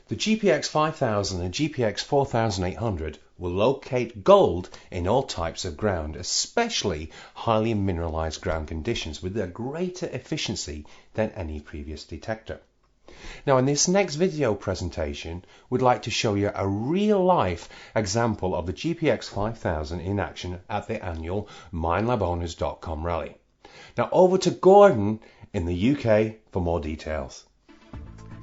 The GPX 5000 and GPX 4800 will locate gold in all types of ground, especially highly mineralized ground conditions, with a greater efficiency than any previous detector. Now in this next video presentation, we'd like to show you a real-life example of the GPX 5000 in action at the annual MinelabOwners.com rally. Now over to Gordon in the UK for more details.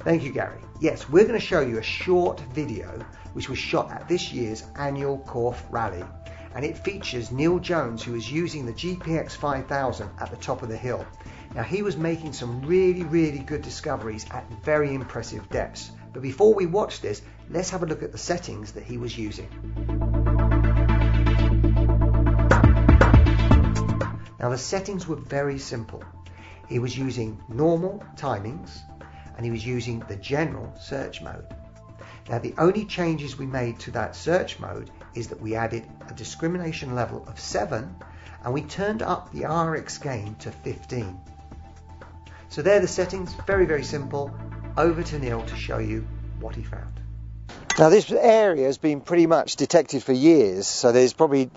Thank you, Gary. Yes, we're going to show you a short video which was shot at this year's annual Corfe rally, and it features Neil Jones, who is using the GPX 5000 at the top of the hill. Now he was making some really good discoveries at very impressive depths, but before we watch this, let's have a look at the settings that he was using. Now the settings were very simple. He was using normal timings, and he was using the general search mode. Now the only changes we made to that search mode is that we added a discrimination level of 7 and we turned up the RX gain to 15. So they're the settings, very simple. Over to Neil to show you what he found. Now this area has been pretty much detected for years, so there's probably,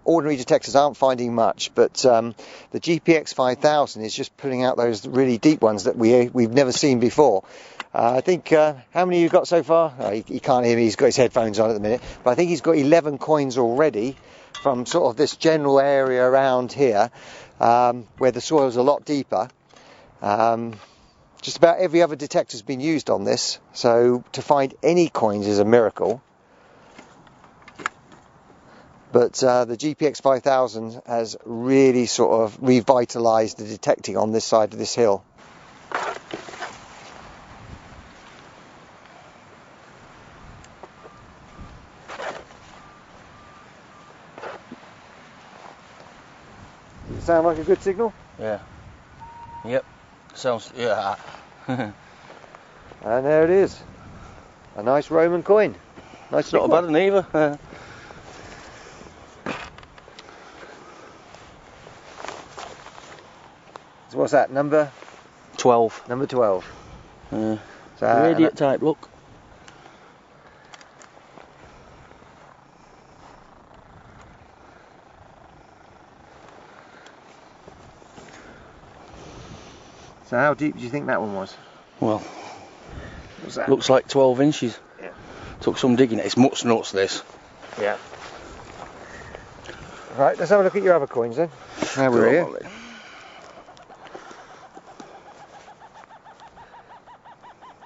ordinary detectors aren't finding much, but the GPX 5000 is just putting out those really deep ones that we've never seen before. I think, how many you got so far? Oh, he can't hear me, he's got his headphones on at the minute, but I think he's got 11 coins already from sort of this general area around here, where the soil's a lot deeper. Just about every other detector has been used on this, so to find any coins is a miracle. But the GPX 5000 has really sort of revitalised the detecting on this side of this hill. Does it sound like a good signal? Yeah. Yep. Sounds, yeah. And there it is. A nice Roman coin. Nice. Not a bad one either. So what's that, number? 12. Number 12. So radiate type, look. So how deep do you think that one was? Well, what's that? Looks like 12 inches. Yeah. Took some digging. It's much nuts, this. Yeah. Right, let's have a look at your other coins then. Now we're here.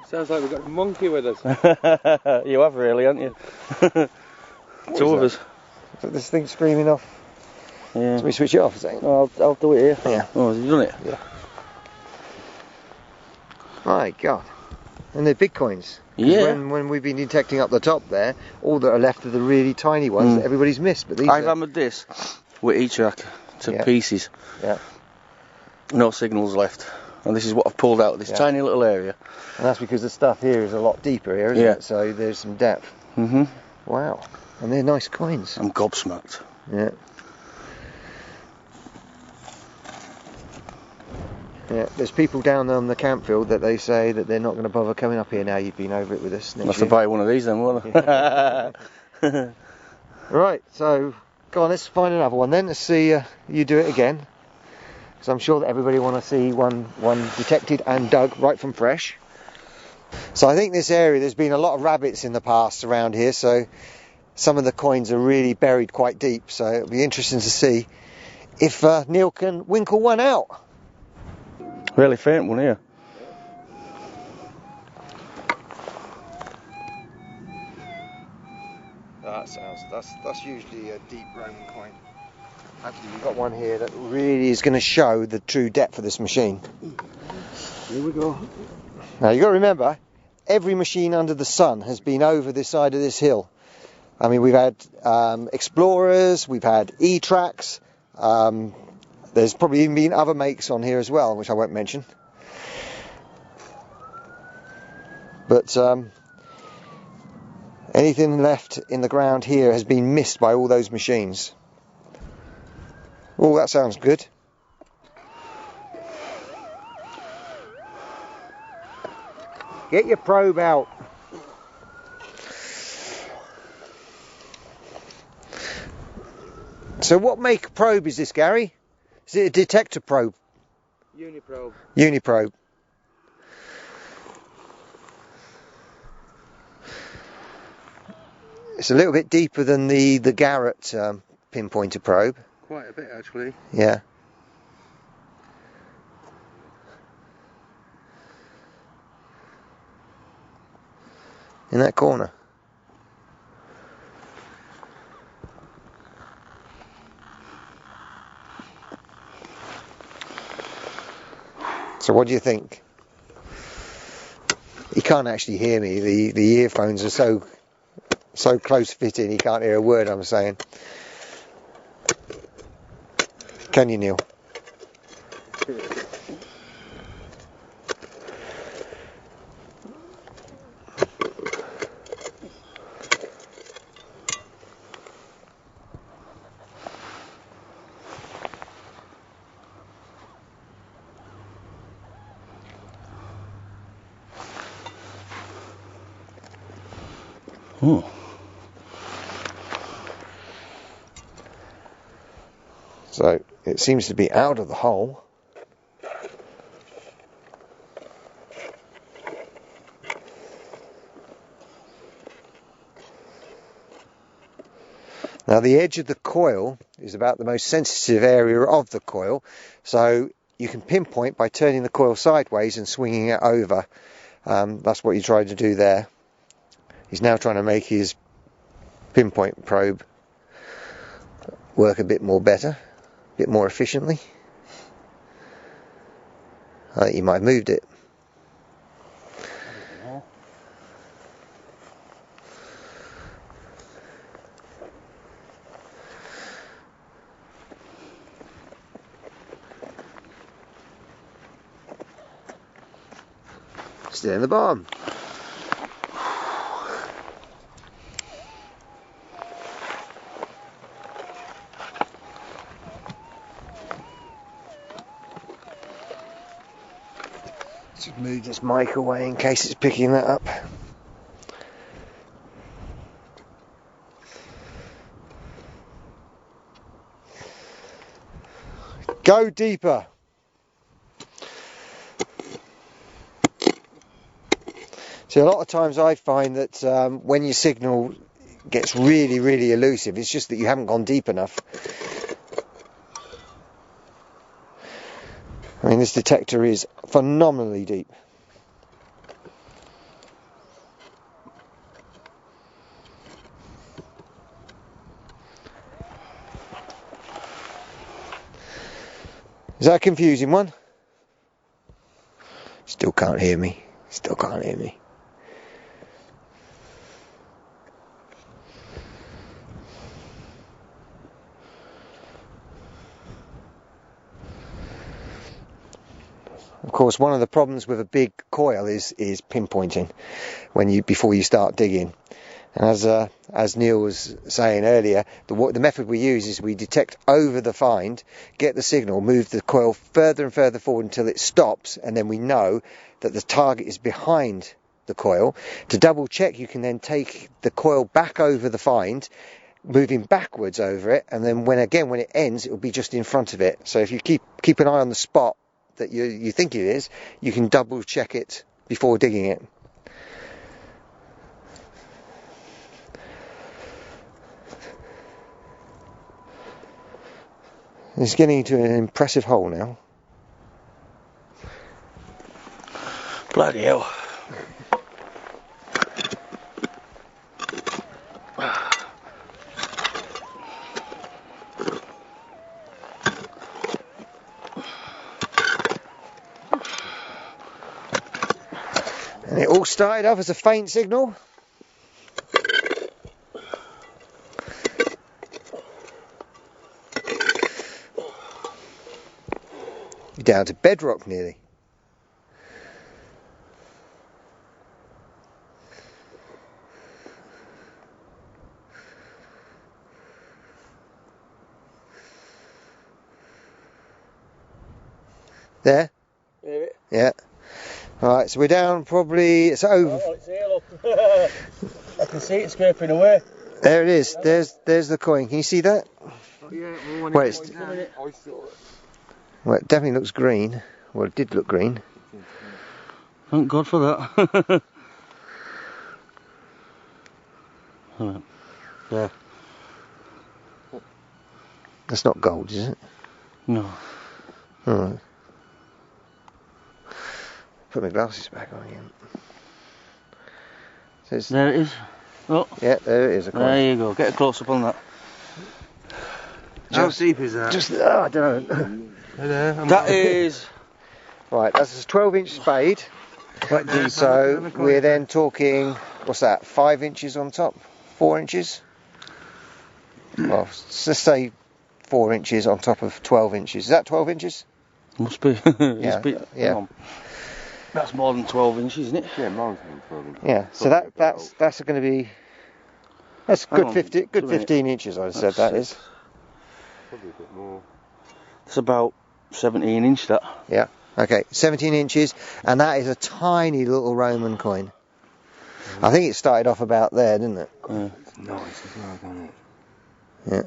Sounds like we've got a monkey with us. You have really, haven't you? Two of us. This thing's screaming off. Yeah. Let me switch it off, is it? No, I'll do it here. Yeah. Oh, have you done it? Yeah. My God. And they're big coins. Yeah. When we've been detecting up the top there, all that are left are the really tiny ones that everybody's missed. But these I've hammered this with each rack to pieces. Yeah. No signals left. And this is what I've pulled out of this tiny little area. And that's because the stuff here is a lot deeper here, isn't it? So there's some depth. Wow. And they're nice coins. I'm gobsmacked. Yeah. Yeah, there's people down on the campfield that they say that they're not going to bother coming up here now you've been over it with us. I'll have to buy one of these then, won't I? Right, so go on, let's find another one then. Let's see you do it again. Because I'm sure that everybody want to see one detected and dug right from fresh. So I think this area, there's been a lot of rabbits in the past around here, so some of the coins are really buried quite deep. So it'll be interesting to see if Neil can winkle one out. Really faint one here. That's usually a deep Roman coin. Actually, we've got one here that really is going to show the true depth of this machine. Here we go. Now you've got to remember, every machine under the sun has been over this side of this hill. I mean, we've had Explorers, we've had E-Tracks. There's probably even been other makes on here as well, which I won't mention. But anything left in the ground here has been missed by all those machines. Oh, that sounds good. Get your probe out. So what make of probe is this, Gary? Is it a detector probe? Uniprobe. Uniprobe. It's a little bit deeper than the Garrett pinpointer probe. Quite a bit actually. Yeah. In that corner. So what do you think? He can't actually hear me. The earphones are so close fitting he can't hear a word I'm saying. Can you, Neil? Hmm. So it seems to be out of the hole. Now the edge of the coil is about the most sensitive area of the coil, so you can pinpoint by turning the coil sideways and swinging it over. That's what you tried to do there. He's now trying to make his pinpoint probe work a bit more better, a bit more efficiently. I think he might have moved it. Still in the bottom. Just move this mic away in case it's picking that up. Go deeper. See, a lot of times I find that when your signal gets really, really elusive, it's just that you haven't gone deep enough. I mean, this detector is phenomenally deep. Is that a confusing one? Still can't hear me. Still can't hear me. Of course, one of the problems with a big coil is pinpointing before you start digging. And as Neil was saying earlier, the method we use is we detect over the find, get the signal, move the coil further and further forward until it stops, and then we know that the target is behind the coil. To double check, you can then take the coil back over the find, moving backwards over it, and then when it ends, it will be just in front of it. So if you keep an eye on the spot that you think it is, you can double check it before digging it. It's getting into an impressive hole now. Bloody hell. And it all started off as a faint signal. You're down to bedrock nearly. There? Hear it? Yeah. Alright, so we're down probably, it's over. Oh, it's here, look. I can see it scraping away. There it is. There's the coin. Can you see that? Oh, Well, well, it definitely looks green. Well, it did look green. Thank God for that. Alright. There. That's not gold, is it? No. Alright. Put my glasses back on again. So There it is. Oh. Yeah, there it is. There you go. Get a close up on that. How deep is that? Just, I don't know. That is. Right, that's a 12-inch spade. Quite deep. So we're then talking, what's that, 5 inches on top? 4 inches? Well, let's say 4 inches on top of 12 inches. Is that 12 inches? Must be. Yeah. That's more than 12 inches, isn't it? Yeah, more than 12 inches. Yeah, so that's going to be, that's good 15 inches, I said that is. Probably a bit more. It's about 17 inch that. Yeah, okay, 17 inches, and that is a tiny little Roman coin. I think it started off about there, didn't it? Yeah. It's nice as well, isn't it? Yeah.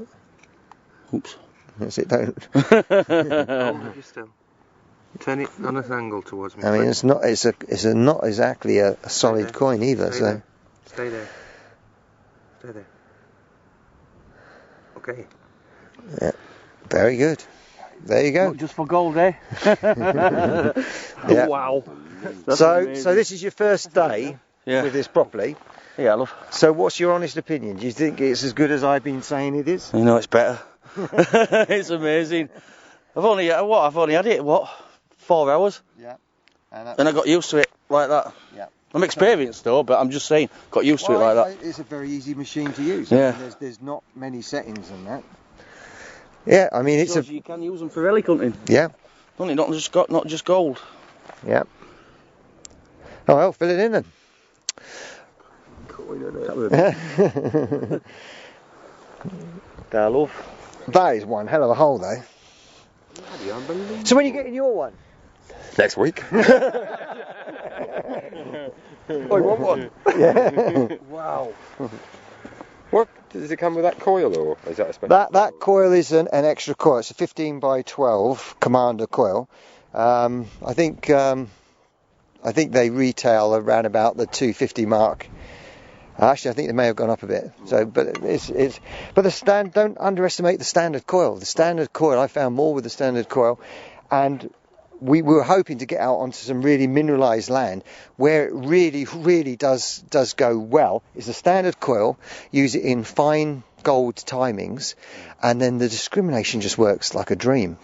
Oops. That's it, don't. Hold it just still. Turn it on an angle towards me. I mean, it's not not exactly a solid there. coin either. Stay So there. Stay there. Stay there. Okay. yeah, very good. There you go. Not just for gold, eh? Yeah. Wow. So this is your first day Yeah. with this properly. Yeah, love. So what's your honest opinion? Do you think it's as good as I've been saying it is? You know it's better. It's amazing. I've only had it 4 hours, Yeah. and I got used to it like that. Yeah. I'm experienced though, but I'm just saying, got used to it like that. It's a very easy machine to use. Yeah. I mean, there's not many settings in that. Yeah, I mean it's Shows you can use them for relic hunting. Yeah. Only not just gold. Yeah. Oh well, fill it in then. There, love. That is one hell of a hole though. So when are you getting your one? Next week. I want one. Yeah. Wow. What does it come with that coil, or is that a special? That coil is an extra coil. It's a 15 by 12 commander coil. I think they retail around about the 250 mark. Actually, I think they may have gone up a bit. So, but don't underestimate the standard coil. The standard coil, I found more with the standard coil, and we were hoping to get out onto some really mineralised land where it really does go well. Is the standard coil. Use it in fine gold timings, and then the discrimination just works like a dream.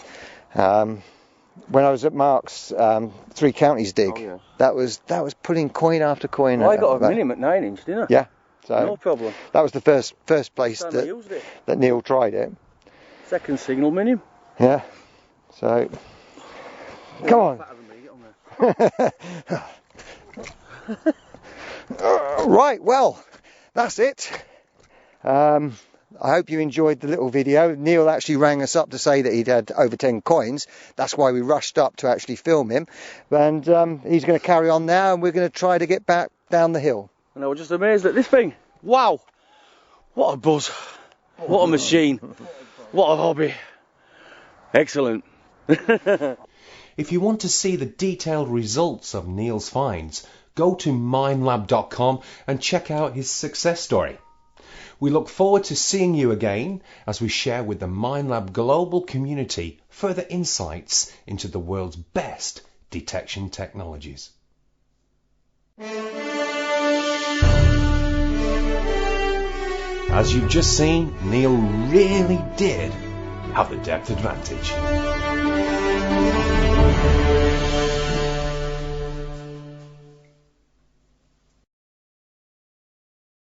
When I was at Mark's 3 Counties dig, that was pulling coin after coin. Well, I got a minim at 9 inch, didn't I? Yeah, so no problem. That was the first place Time I used it. that Neil tried it. Second signal minim. Yeah, so come on. Right, well, that's it. I hope you enjoyed the little video. Neil actually rang us up to say that he'd had over 10 coins. That's why we rushed up to actually film him. And he's going to carry on now, and we're going to try to get back down the hill. And I was just amazed at this thing. Wow! What a buzz. What a machine. What a hobby. Excellent. If you want to see the detailed results of Neil's finds, go to minelab.com and check out his success story. We look forward to seeing you again as we share with the Minelab global community further insights into the world's best detection technologies. As you've just seen, Neil really did have the depth advantage.